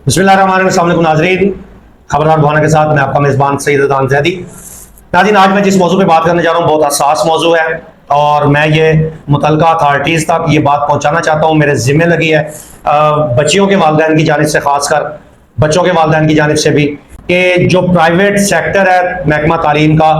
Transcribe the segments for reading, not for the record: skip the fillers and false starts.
बिस्मिल्लाहिर्रहमानिर्रहीम नाज़रीन, खबरदार बुआना के साथ मैं आपका मेज़बान सईद रज़ान ज़ैदी। नाज़रीन, आज मैं जिस मौजू पे बात करने जा रहा हूँ बहुत हसास मौजू है और मैं ये मुतल्लिका अथॉरिटीज़ तक ये बात पहुँचाना चाहता हूँ। मेरे ज़िम्मे लगी है बच्चियों के वालिदैन की जानिब से, ख़ासकर बच्चों के वालिदैन की जानिब से भी, कि जो प्राइवेट सेक्टर है महकमा तालीम का,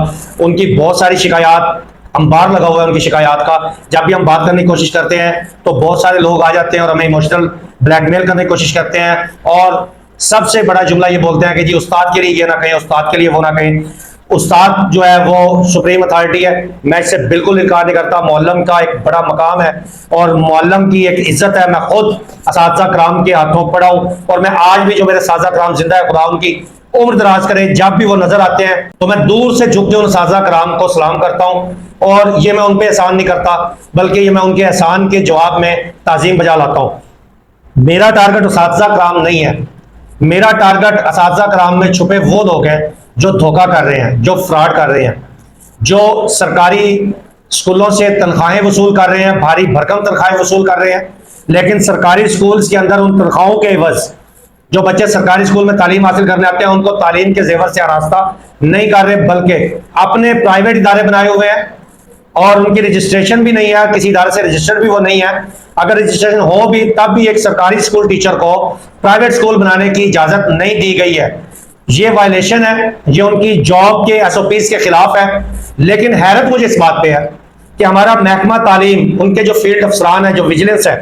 उनकी बहुत सारी शिकायत, अंबार लगा हुआ है उनकी शिकायत का। जब भी हम बात करने की कोशिश करते हैं तो बहुत सारे लोग आ जाते हैं और हमें इमोशनल ब्लैकमेल करने की कोशिश करते हैं और सबसे बड़ा जुमला ये बोलते हैं कि जी उस्ताद के लिए ये ना कहें, उस्ताद के लिए वो ना कहें। उस्ताद जो है वो सुप्रीम अथॉरिटी है, मैं इससे बिल्कुल इनकार नहीं करता। मुअल्लम का एक बड़ा मकाम है और मुअल्लम की एक इज्जत है। मैं खुद असातिज़ा कराम के हाथों पढ़ा हूँ और मैं आज भी, जो मेरे असातिज़ा कराम जिंदा है, खुदा उनकी उम्र दराज करे, जब भी वो नजर आते हैं तो मैं दूर से झुक के उन असातिज़ा कराम को सलाम करता हूँ। और ये मैं उन पे एहसान नहीं करता, बल्कि ये मैं उनके एहसान के जवाब में ताज़ीम बजा लाता हूँ। मेरा टारगेट असातिज़ा कराम नहीं है, मेरा टारगेट असातिज़ा कराम में छुपे वो लोग हैं जो धोखा कर रहे हैं, जो फ्रॉड कर रहे हैं, जो सरकारी स्कूलों से तनख्वाहें वसूल कर रहे हैं, भारी भरकम तनख्वाहें वसूल कर रहे हैं, लेकिन सरकारी स्कूल्स के अंदर उन तनख्वाहों के एवज जो बच्चे सरकारी स्कूल में तालीम हासिल करने आते हैं उनको तालीम के जेवर से आरास्ता नहीं कर रहे, बल्कि अपने प्राइवेट इदारे बनाए हुए हैं और उनकी रजिस्ट्रेशन भी नहीं है, किसी इदारे से रजिस्टर्ड भी वो नहीं है। अगर रजिस्ट्रेशन हो भी तब भी एक सरकारी स्कूल टीचर को प्राइवेट स्कूल बनाने की इजाजत नहीं दी गई है। ये वायलेशन है, ये उनकी जॉब के एसओपीज के खिलाफ है। लेकिन हैरत मुझे इस बात पे है कि हमारा महकमा तालीम, उनके जो फील्ड अफसरान है, जो विजिलेंस है,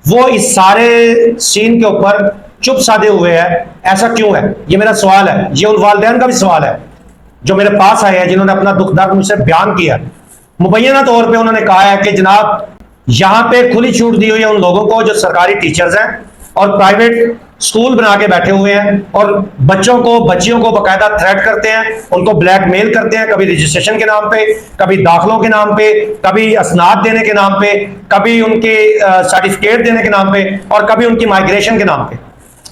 वो इस सारे सीन के ऊपर चुप साधे हुए है। ऐसा क्यों है? ये मेरा सवाल है, ये उन वालिदैन का भी सवाल है जो मेरे पास आए हैं, जिन्होंने अपना दुख दर्द मुझसे बयान किया। मुबैना तौर पे उन्होंने कहा है कि जनाब यहां पे खुली छूट दी हुई है उन लोगों को जो सरकारी टीचर्स हैं और प्राइवेट स्कूल बना के बैठे हुए हैं और बच्चियों को बाकायदा थ्रेट करते हैं, उनको ब्लैकमेल करते हैं, कभी रजिस्ट्रेशन के नाम पे, कभी दाखिलों के नाम पे, कभी असनाद देने के नाम पे, कभी उनके सर्टिफिकेट देने के नाम पे और कभी उनकी माइग्रेशन के नाम पे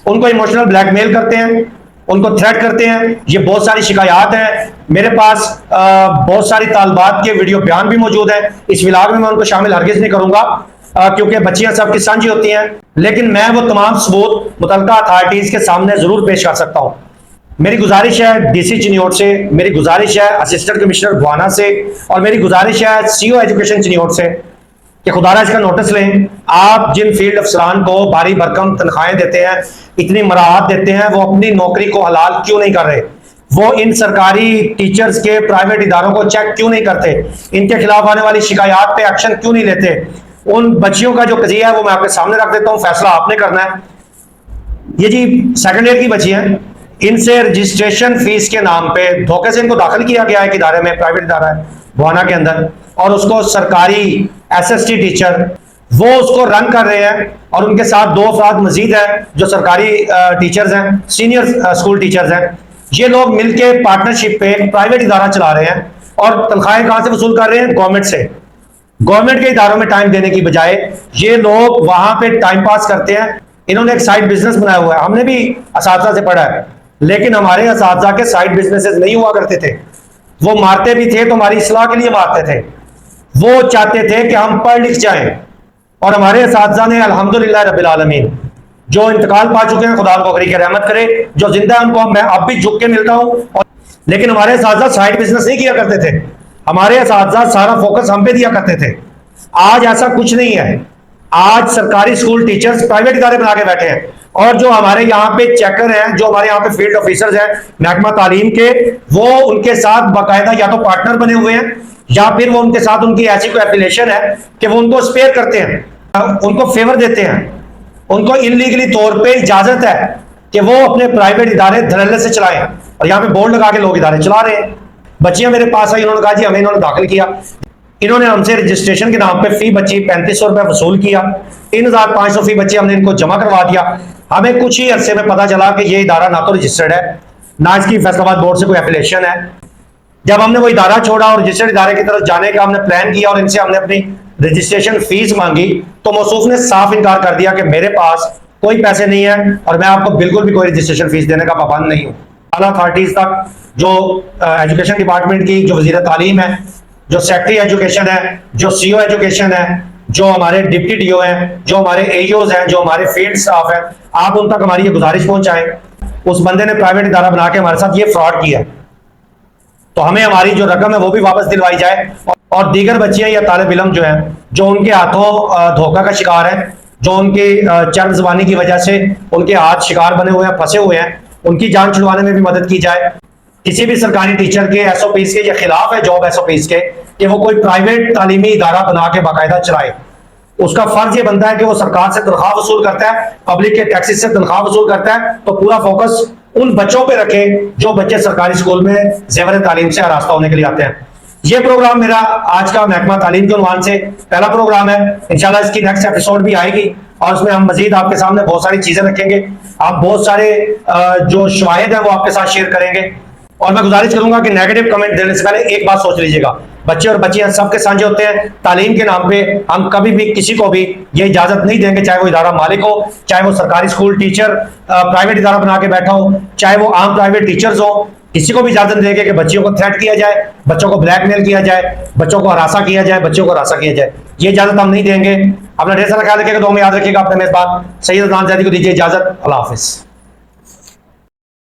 उनको इमोशनल ब्लैकमेल करते हैं, उनको थ्रेट करते हैं। ये बहुत सारी शिकायत हैं मेरे पास, बहुत सारी तालबात के वीडियो बयान भी मौजूद है। इस व्लॉग में मैं उनको शामिल हरगिज नहीं करूंगा क्योंकि बच्चियां सबकी साझी होती हैं, लेकिन मैं वो तमाम सबूत मुतल्लिका अथॉरिटीज के सामने जरूर पेश कर सकता हूं। मेरी गुजारिश है डीसी चिन्योट से, मेरी गुजारिश है असिस्टेंट कमिश्नर बुआना से और मेरी गुजारिश है सीओ एजुकेशन चिन्योट से कि खुदारा इसका नोटिस लें। आप जिन फील्ड अफसरान को भारी भरकम तनख्वाहें देते हैं, इतनी मराहत देते हैं, वो अपनी नौकरी को हलाल क्यों नहीं कर रहे? वो इन सरकारी टीचर्स के प्राइवेट इदारों को चेक क्यों नहीं करते? इनके खिलाफ आने वाली शिकायत पे एक्शन क्यों नहीं लेते? उन बच्चियों का जो कजिया है वो मैं आपके सामने रख देता हूं, फैसला आपने करना है। ये जी सेकेंड ईयर की बच्चियां हैं, इनसे रजिस्ट्रेशन फीस के नाम पे धोखे से इनको दाखिल किया गया है एक इदारे में, प्राइवेट इदारा है बुआना के अंदर, और उसको सरकारी एसएसटी टीचर वो उसको रन कर रहे हैं और उनके साथ दो अफराद मजीद हैं जो सरकारी टीचर्स हैं, सीनियर स्कूल टीचर्स हैं। ये लोग मिलके पार्टनरशिप पे एक प्राइवेट इदारा चला रहे हैं और तनख्वाहें कहां से वसूल कर रहे हैं? गवर्नमेंट से। गवर्नमेंट के इदारों में टाइम देने की बजाय ये लोग वहां पे टाइम पास करते हैं। इन्होंने एक साइड बिजनेस बनाया हुआ है, हमने भी असातिज़ा से पढ़ा है, लेकिन हमारे असातिज़ा के साइड बिजनेसेस नहीं हुआ करते थे। वो मारते भी थे तो हमारी इस्लाह के लिए मारते थे। वो चाहते थे कि हम पढ़ लिख जाएं और हमारे असातिज़ा ने अल्हम्दुलिल्लाह रब्बिल आलमीन जो इंतकाल पा चुके हैं, खुदा उनको करी के रहमत करे, जो जिंदा है उनको मैं अब भी झुक के मिलता हूं। लेकिन हमारे असातिज़ा साइड बिजनेस नहीं किया करते थे, हमारे असातिज़ा सारा फोकस हम पे दिया करते थे। आज ऐसा कुछ नहीं है। आज सरकारी स्कूल टीचर्स प्राइवेट इदारे बना के बैठे हैं और जो हमारे यहाँ पे चेकर हैं, जो हमारे यहाँ पे फील्ड ऑफिसर्स हैं महकमा तालीम के, वो उनके साथ बाकायदा या तो पार्टनर बने हुए हैं या फिर वो उनके साथ उनकी ऐसी कोई एफिलिएशन है कि वो उनको स्पेयर करते हैं, उनको फेवर देते हैं, उनको इनलीगली तौर पे इजाजत है कि वो अपने प्राइवेट इदारे धड़ल्ले से चलाएं। और यहाँ पे बोर्ड लगा के लोग इदारे चला रहे हैं। बच्चियां मेरे पास आई, उन्होंने कहा जी हमें इन्होंने दाखिल किया, इन्होंने हमसे रजिस्ट्रेशन के नाम पे फी बच्ची 3500 रुपए वसूल किया, 3500 फी बच्ची हमने इनको जमा करवा दिया। हमें कुछ ही अरसे में पता चला कि ये इदारा ना तो रजिस्टर्ड है, ना इसकी फैसलाबाद बोर्ड से कोई एफिलिएशन है। जब हमने वो इदारा छोड़ा और रजिस्टर्ड इदारे की तरफ जाने का हमने प्लान किया और इनसे हमने अपनी रजिस्ट्रेशन फीस मांगी, तो मौसूफ ने साफ इनकार कर दिया कि मेरे पास कोई पैसे नहीं है और मैं आपको बिल्कुल भी कोई रजिस्ट्रेशन फीस देने का पाबंद नहीं हूं। आला अथॉरिटीज तक, जो एजुकेशन डिपार्टमेंट की जो वजीर तालीम है, जो सेक्रेटरी एजुकेशन है, जो सीओ एजुकेशन है, जो हमारे डिप्टी डीओ हैं, जो हमारे एईओज हैं, जो हमारे फील्ड स्टाफ हैं, आप उन तक हमारी ये गुजारिश पहुंचाएं। उस बंदे ने प्राइवेट इदारा बना के हमारे साथ ये फ्रॉड किया, तो हमें हमारी जो रकम है वो भी वापस दिलवाई जाए। और दीगर बच्चियां या तालिब इल्म जो हैं, जो उनके हाथों धोखा का शिकार है, जो उनकी चंद जुबानी की वजह से उनके हाथ शिकार बने हुए हैं, फंसे हुए हैं, उनकी जान छुड़वाने में भी मदद की जाए। किसी भी सरकारी टीचर के एसओपीज के, ये खिलाफ है जॉब एसओपीज के, कि वो कोई प्राइवेट तालीमी इदारा बना के बाकायदा चलाए। उसका फर्ज ये बनता है कि वो सरकार से तनख्वाह वसूल करता है, पब्लिक के टैक्सेस से तनख्वाह वसूल करता है, तो पूरा फोकस उन बच्चों पे रखे जो बच्चे सरकारी स्कूल में ज़ेवर तालीम से आरास्ता होने के लिए आते हैं। ये प्रोग्राम मेरा आज का महकमा तालीम के उन्वान से पहला प्रोग्राम है। इंशाल्लाह इसकी नेक्स्ट एपिसोड भी आएगी और उसमें हम मजीद आपके सामने बहुत सारी चीजें रखेंगे। आप बहुत सारे जो शवाहिद हैं वो आपके साथ शेयर करेंगे। और मैं गुजारिश करूंगा कि नेगेटिव कमेंट देने से पहले एक बात सोच लीजिएगा, बच्चे और बच्चियां सबके साझे होते हैं। तालीम के नाम पे हम कभी भी किसी को भी ये इजाजत नहीं देंगे, चाहे वो इदारा मालिक हो, चाहे वो सरकारी स्कूल टीचर प्राइवेट इदारा बना के बैठा हो, चाहे वो आम प्राइवेट टीचर्स हो, किसी को भी इजाजत देंगे कि बच्चियों को थ्रेट किया जाए, बच्चों को ब्लैकमेल किया जाए, बच्चों को हरासा किया जाए, बच्चों को हरासा किया जाए, ये इजाजत हम नहीं देंगे। अपना ढेर सारा ख्याल रखिएगा, दुआ में याद रखिएगा। अपने मेजबान सैयद अदनान ज़ैदी को दीजिए इजाजत। अल्लाह हाफिज़।